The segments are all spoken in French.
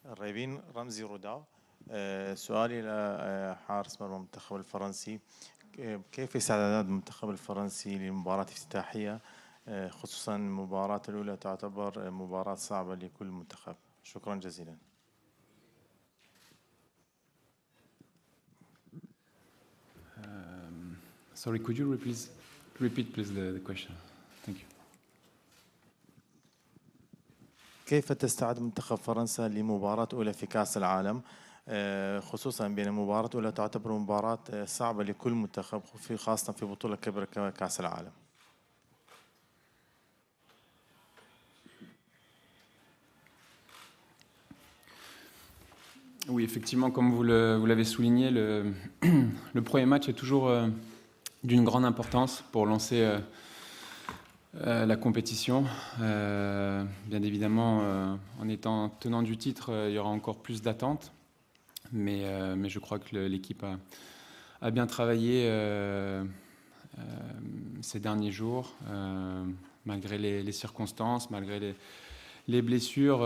ريفين رمزي روداو. سؤالي لحارس مرمى المنتخب الفرنسي، كيف استعدادات المنتخب الفرنسي لمباراة افتتاحية، خصوصا المباراة الأولى تعتبر مباراة صعبة لكل منتخب؟ شكرا جزيلا. Sorry, could you repeat please the question? Thank you. كيف تستعد منتخب فرنسا لمباراة أولى في كأس العالم، خصوصا بأن المباراة الأولى تعتبر مباراة صعبة لكل منتخب خاصة في بطولة كبرى كأس العالم؟ Oui, effectivement, comme vous l'avez souligné, le premier match est toujours d'une grande importance pour lancer la compétition. Bien évidemment, en étant tenant du titre, il y aura encore plus d'attentes, mais je crois que l'équipe a bien travaillé ces derniers jours, malgré les circonstances, malgré les blessures.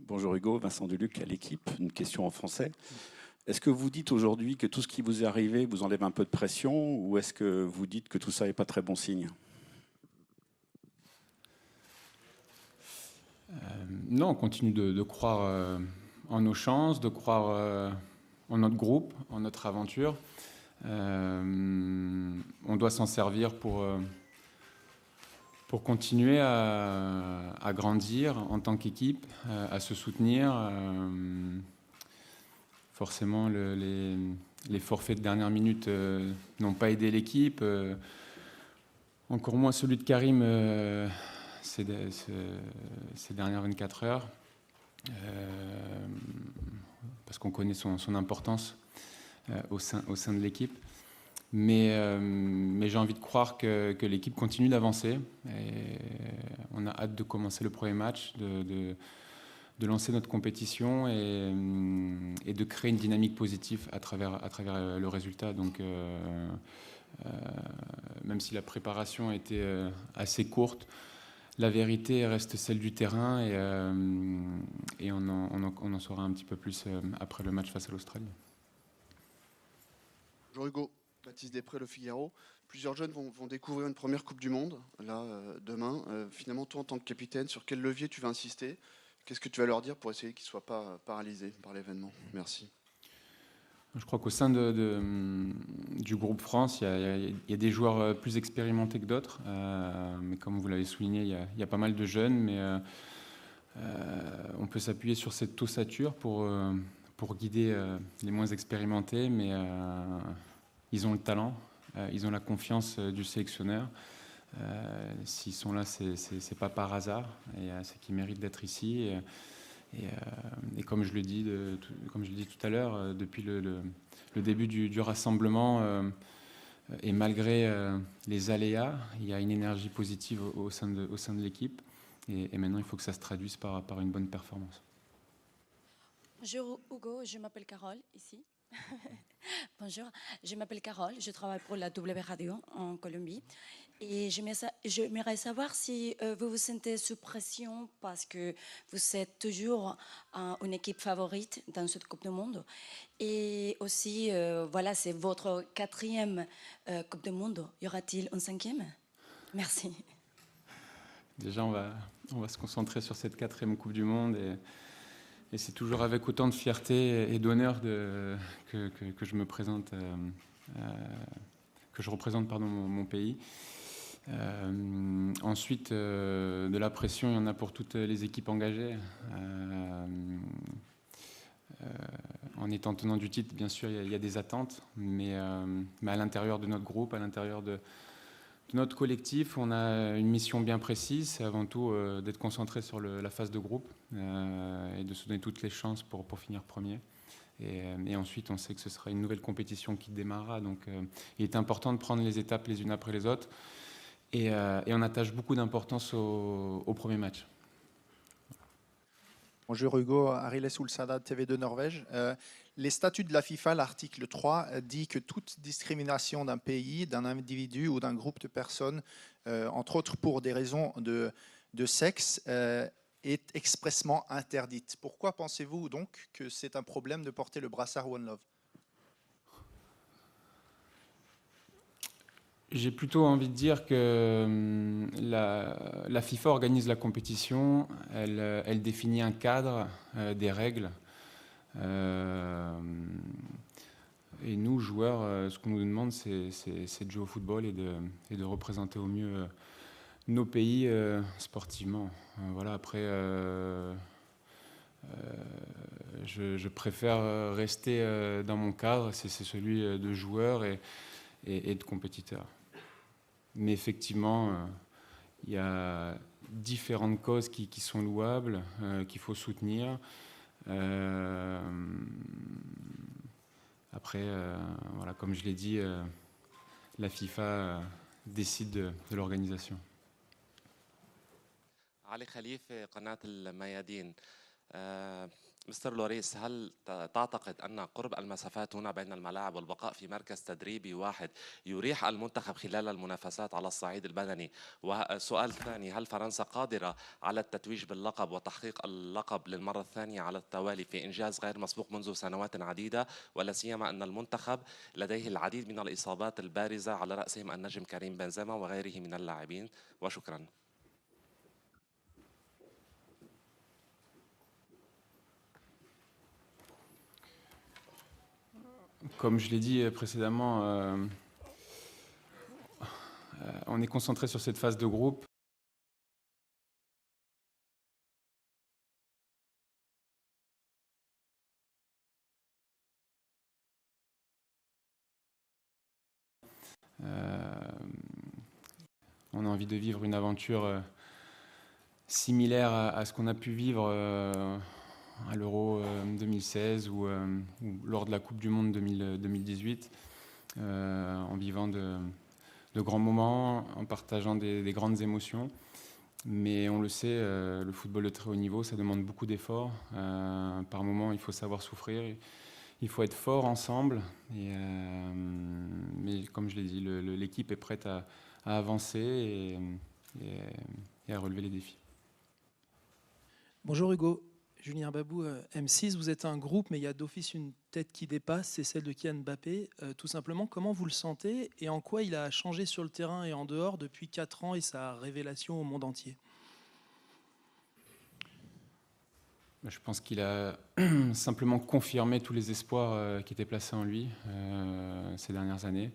Bonjour Hugo, Vincent Deluc à l'équipe. Une question en français. Est-ce que vous dites aujourd'hui que tout ce qui vous est arrivé vous enlève un peu de pression, ou est-ce que vous dites que tout ça n'est pas très bon signe? Non, on continue de croire en nos chances, de croire en notre groupe, en notre aventure. On doit s'en servir pour continuer à grandir en tant qu'équipe, à se soutenir. Forcément, les forfaits de dernière minute n'ont pas aidé l'équipe. Encore moins celui de Karim ces dernières 24 heures. Parce qu'on connaît son importance au sein de l'équipe. Mais j'ai envie de croire que l'équipe continue d'avancer. Et on a hâte de commencer le premier match, de lancer notre compétition et de créer une dynamique positive à travers le résultat. Donc, même si la préparation a été assez courte, la vérité reste celle du terrain et on en saura un petit peu plus après le match face à l'Australie. Bonjour Hugo, Baptiste Després, Le Figaro. Plusieurs jeunes vont découvrir une première Coupe du Monde, là, demain. Finalement, toi, en tant que capitaine, sur quel levier tu vas insister? Qu'est-ce que tu vas leur dire pour essayer qu'ils ne soient pas paralysés par l'événement? Merci. Je crois qu'au sein du groupe France, il y a des joueurs plus expérimentés que d'autres. Mais comme vous l'avez souligné, il y a pas mal de jeunes. Mais on peut s'appuyer sur cette ossature pour guider les moins expérimentés. Mais ils ont le talent, ils ont la confiance du sélectionneur. S'ils sont là, c'est pas par hasard. Et c'est qu'ils méritent d'être ici. Et comme je le dis tout à l'heure, depuis le début du rassemblement, et malgré les aléas, il y a une énergie positive au sein de l'équipe. Et maintenant, il faut que ça se traduise par une bonne performance. Bonjour Hugo, je m'appelle Carole ici. Bonjour, je m'appelle Carole, je travaille pour la W Radio en Colombie. Et j'aimerais savoir si vous vous sentez sous pression parce que vous êtes toujours une équipe favorite dans cette Coupe du Monde. Et aussi, voilà, c'est votre 4e Coupe du Monde. Y aura-t-il une 5e? Merci. Déjà, on va se concentrer sur cette 4e Coupe du Monde. Et c'est toujours avec autant de fierté et d'honneur que je me présente, que je représente mon pays. Ensuite, de la pression, il y en a pour toutes les équipes engagées. En étant tenant du titre, bien sûr, il y a des attentes, mais à l'intérieur de notre groupe, à l'intérieur de notre collectif, on a une mission bien précise, c'est avant tout d'être concentré sur la phase de groupe et de se donner toutes les chances pour finir premier. Et ensuite, on sait que ce sera une nouvelle compétition qui démarrera. Donc, il est important de prendre les étapes les unes après les autres. Et on attache beaucoup d'importance au premier match. Bonjour Hugo, Ariles Ulsada, TV2 Norvège. Les statuts de la FIFA, l'article 3, dit que toute discrimination d'un pays, d'un individu ou d'un groupe de personnes, entre autres pour des raisons de sexe, est expressément interdite. Pourquoi pensez-vous donc que c'est un problème de porter le brassard One Love? J'ai plutôt envie de dire que la FIFA organise la compétition, elle définit un cadre, des règles. Et nous, joueurs, ce qu'on nous demande, c'est de jouer au football et de représenter au mieux nos pays sportivement. Voilà, après, je préfère rester dans mon cadre, c'est celui de joueur et de compétiteur. Mais effectivement, il y a différentes causes qui sont louables, qu'il faut soutenir. Après, voilà, comme je l'ai dit, la FIFA décide de l'organisation. علي خليفة قناة الميادين. مستر لوريس، هل تعتقد أن قرب المسافات هنا بين الملاعب والبقاء في مركز تدريبي واحد يريح المنتخب خلال المنافسات على الصعيد البدني؟ والسؤال الثاني، هل فرنسا قادرة على التتويج باللقب وتحقيق اللقب للمرة الثانية على التوالي في إنجاز غير مسبوق منذ سنوات عديدة، ولا سيما أن المنتخب لديه العديد من الإصابات البارزة على رأسهم النجم كريم بنزيما وغيره من اللاعبين؟ وشكرا. Comme je l'ai dit précédemment, on est concentré sur cette phase de groupe. On a envie de vivre une aventure similaire à ce qu'on a pu vivre à l'Euro 2016 ou lors de la Coupe du Monde 2018, en vivant de grands moments, en partageant des grandes émotions. Mais on le sait, le football de très haut niveau, ça demande beaucoup d'efforts. Par moments, il faut savoir souffrir. Il faut être fort ensemble. Mais comme je l'ai dit, l'équipe est prête à avancer et à relever les défis. Bonjour Hugo. Julien Babou, M6, vous êtes un groupe, mais il y a d'office une tête qui dépasse, c'est celle de Kylian Mbappé. Tout simplement, comment vous le sentez et en quoi il a changé sur le terrain et en dehors depuis 4 ans et sa révélation au monde entier? Je pense qu'il a simplement confirmé tous les espoirs qui étaient placés en lui ces dernières années.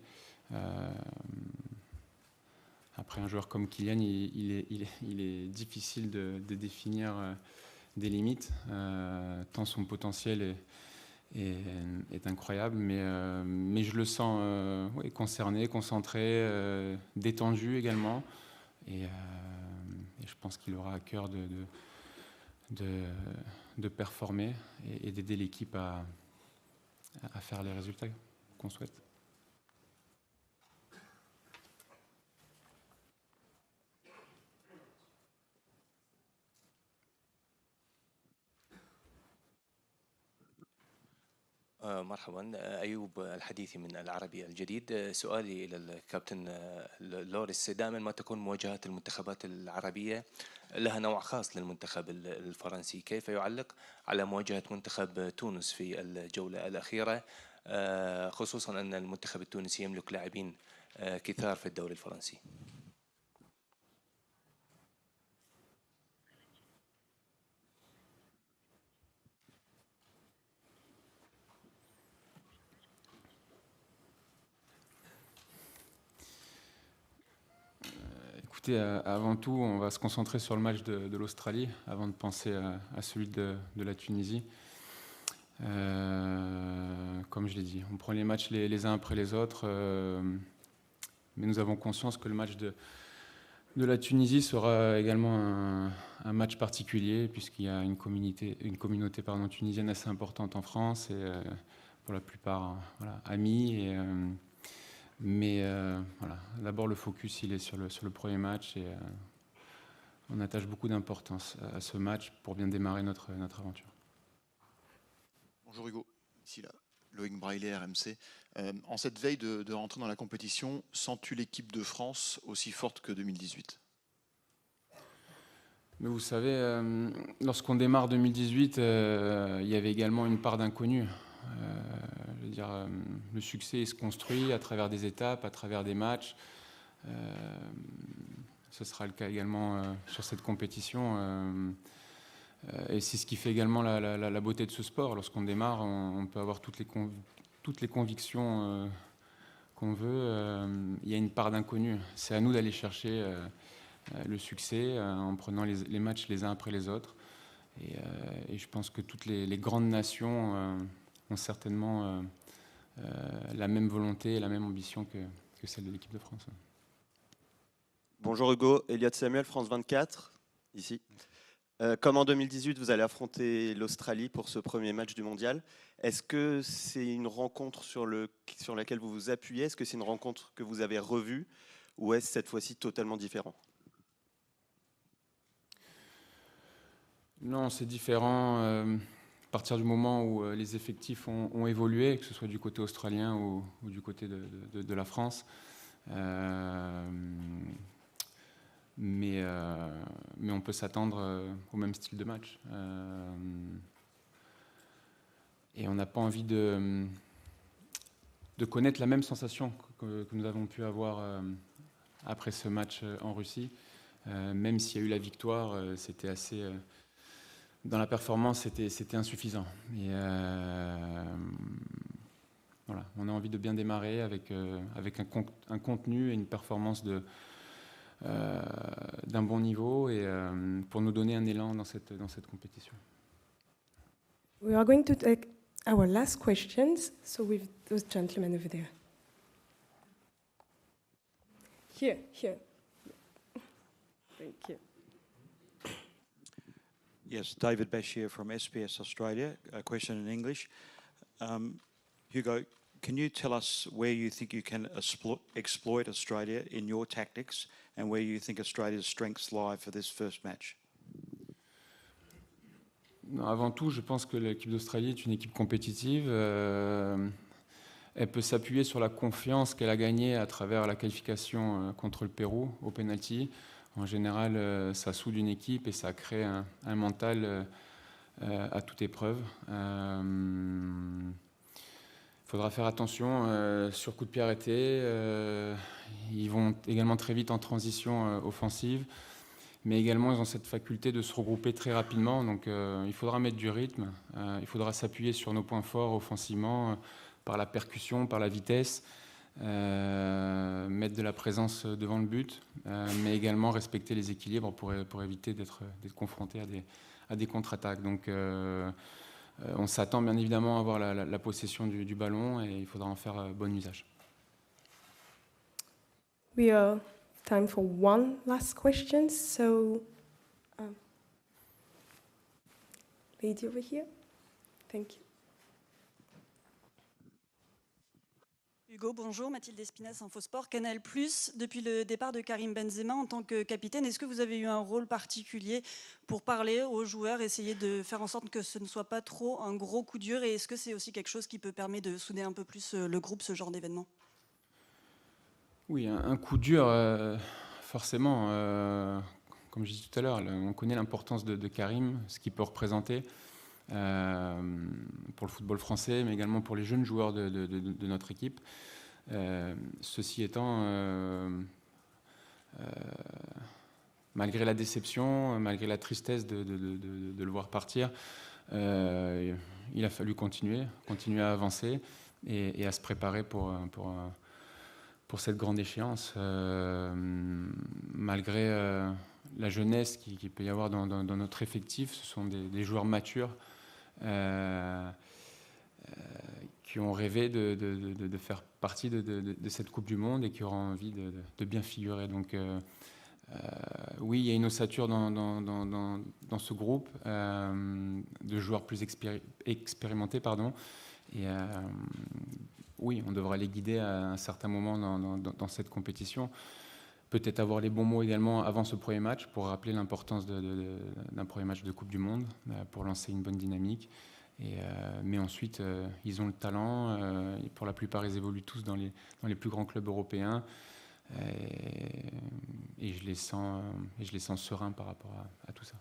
Après, un joueur comme Kylian, il est difficile de définir des limites, tant son potentiel est incroyable, mais je le sens concerné, concentré, détendu également, et je pense qu'il aura à cœur de performer et d'aider l'équipe à faire les résultats qu'on souhaite. مرحبا، أيوب الحديثي من العربي الجديد. سؤالي إلى الكابتن لوريس، دائما ما تكون مواجهات المنتخبات العربية لها نوع خاص للمنتخب الفرنسي، كيف يعلق على مواجهة منتخب تونس في الجولة الأخيرة، خصوصا أن المنتخب التونسي يملك لاعبين كثار في الدوري الفرنسي؟ Écoutez, avant tout, on va se concentrer sur le match de l'Australie avant de penser à celui de la Tunisie. Comme je l'ai dit, on prend les matchs les uns après les autres, Mais nous avons conscience que le match de la Tunisie sera également un match particulier, puisqu'il y a une communauté tunisienne assez importante en France, et pour la plupart amis. Mais voilà, d'abord le focus il est sur le premier match, et on attache beaucoup d'importance à ce match pour bien démarrer notre aventure. Bonjour Hugo, ici là, Loïc Braillet, RMC. En cette veille de rentrer dans la compétition, sens-tu l'équipe de France aussi forte que 2018 ? Mais vous savez, lorsqu'on démarre 2018, il y avait également une part d'inconnu. Je veux dire, le succès il se construit à travers des étapes, à travers des matchs. Ce sera le cas également sur cette compétition. Et c'est ce qui fait également la beauté de ce sport. Lorsqu'on démarre, on peut avoir toutes les convictions qu'on veut. Il y a une part d'inconnu. C'est à nous d'aller chercher le succès en prenant les matchs les uns après les autres. Et je pense que toutes les grandes nations ont certainement la même volonté et la même ambition que celle de l'équipe de France. Bonjour Hugo, Elliot Samuel, France 24, ici. Comme en 2018, vous allez affronter l'Australie pour ce premier match du mondial. Est-ce que c'est une rencontre sur laquelle vous vous appuyez? Est-ce que c'est une rencontre que vous avez revue? Ou est-ce cette fois-ci totalement différent? Non, c'est différent à partir du moment où les effectifs ont évolué, que ce soit du côté australien ou du côté de la France. Mais on peut s'attendre au même style de match. Et on n'a pas envie de connaître la même sensation que nous avons pu avoir après ce match en Russie. Même s'il y a eu la victoire, c'était assez... dans la performance, c'était insuffisant. Et voilà, on a envie de bien démarrer avec un contenu et une performance d'un bon niveau, et pour nous donner un élan dans cette compétition. We are going to take our last questions, so with those gentlemen over there. Here. Thank you. Yes, David Bashir from SBS Australia. A question in English. Hugo, can you tell us where you think you can exploit Australia in your tactics, and where you think Australia's strengths lie for this first match? Avant tout, je pense que l'équipe d'Australie est une équipe compétitive. Elle peut s'appuyer sur la confiance qu'elle a gagnée à travers la qualification contre le Pérou au penalty. En général, ça soude une équipe et ça crée un mental à toute épreuve. Il faudra faire attention sur coup de pied arrêté. Ils vont également très vite en transition offensive, mais également ils ont cette faculté de se regrouper très rapidement. Donc il faudra mettre du rythme, il faudra s'appuyer sur nos points forts offensivement, par la percussion, par la vitesse, mettre de la présence devant le but, mais également respecter les équilibres pour éviter d'être confronté à des contre-attaques. Donc on s'attend bien évidemment à avoir la possession du ballon, et il faudra en faire bon usage. We have time for one last question, so lady over here. Thank you. Hugo, bonjour. Mathilde Espinasse, Infosport, Canal+. Depuis le départ de Karim Benzema en tant que capitaine, est-ce que vous avez eu un rôle particulier pour parler aux joueurs, essayer de faire en sorte que ce ne soit pas trop un gros coup dur, et est-ce que c'est aussi quelque chose qui peut permettre de souder un peu plus le groupe, ce genre d'événement? Oui, un coup dur, forcément. Comme je disais tout à l'heure, on connaît l'importance de Karim, ce qu'il peut représenter pour le football français, mais également pour les jeunes joueurs de notre équipe. Ceci étant, malgré la déception, malgré la tristesse de le voir partir, il a fallu continuer à avancer et à se préparer pour cette grande échéance. Malgré la jeunesse qu'il peut y avoir dans notre effectif, ce sont des joueurs matures qui ont rêvé de faire partie de cette Coupe du Monde et qui auront envie de bien figurer. Donc oui, il y a une ossature dans ce groupe de joueurs plus expérimentés, pardon. Et oui, on devra les guider à un certain moment dans cette compétition. Peut-être avoir les bons mots également avant ce premier match pour rappeler l'importance d'un premier match de Coupe du Monde, pour lancer une bonne dynamique. Mais ensuite, ils ont le talent. Et pour la plupart, ils évoluent tous dans les plus grands clubs européens. Et je les sens sereins par rapport à tout ça.